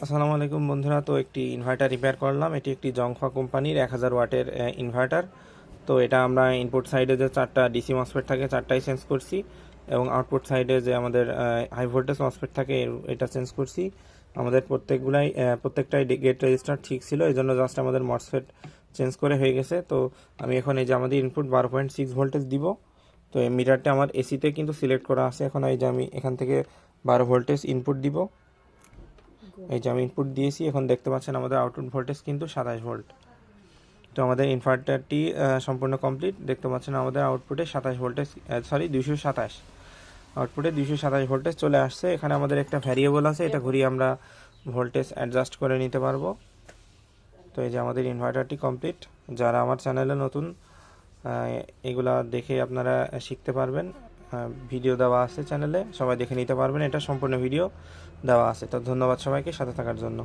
আসসালামু আলাইকুম বন্ধুরা। তো একটি ইনভার্টার রিপেয়ার করলাম। এটি একটি জংফা কোম্পানির 1000 ওয়াটের ইনভার্টার। তো এটা আমরা ইনপুট সাইডে যে 4টা ডিসি মসফেট থাকে 4টাই চেঞ্জ করছি, এবং আউটপুট সাইডে যে আমাদের হাই ভোল্টেজ মসফেট থাকে এটা চেঞ্জ করছি। আমাদের প্রত্যেকটাই গেট রেজিস্টার ঠিক ছিল, এই জন্য জাস্ট আমাদের মসফেট চেঞ্জ করে হয়ে গেছে। তো আমি এখন এই যে আমাদের ইনপুট 12.6 ভোল্টেজ দিব। তো এই মিটারটা আমার এসিতে কিন্তু সিলেক্ট করা আছে। এখন এই যে আমি এখান থেকে 12 ভোল্টেজ ইনপুট দিব। এই যে আমি ইনপুট দিয়েছি, এখন দেখতে পাচ্ছেন আমাদের আউটপুট ভোল্টেজ কিন্তু 27 ভোল্ট। তো আমাদের ইনভার্টারটি সম্পূর্ণ কমপ্লিট। দেখতে পাচ্ছেন আমাদের আউটপুটে 27 ভোল্টেজ, 227, আউটপুটে 227 ভোল্টেজ চলে আসছে। এখানে আমাদের একটা ভ্যারিয়েবল আছে, এটা ঘুরিয়ে আমরা ভোল্টেজ অ্যাডজাস্ট করে নিতে পারবো। তো এই যে আমাদের ইনভার্টারটি কমপ্লিট। যারা আমার চ্যানেলে নতুন, এগুলা দেখে আপনারা শিখতে পারবেন। ভিডিও দেওয়া আছে চ্যানেলে, সবাই দেখে নিতে পারবেন, এটা সম্পূর্ণ ভিডিও দেওয়া আছে। তো ধন্যবাদ সবাইকে সাথে থাকার জন্য।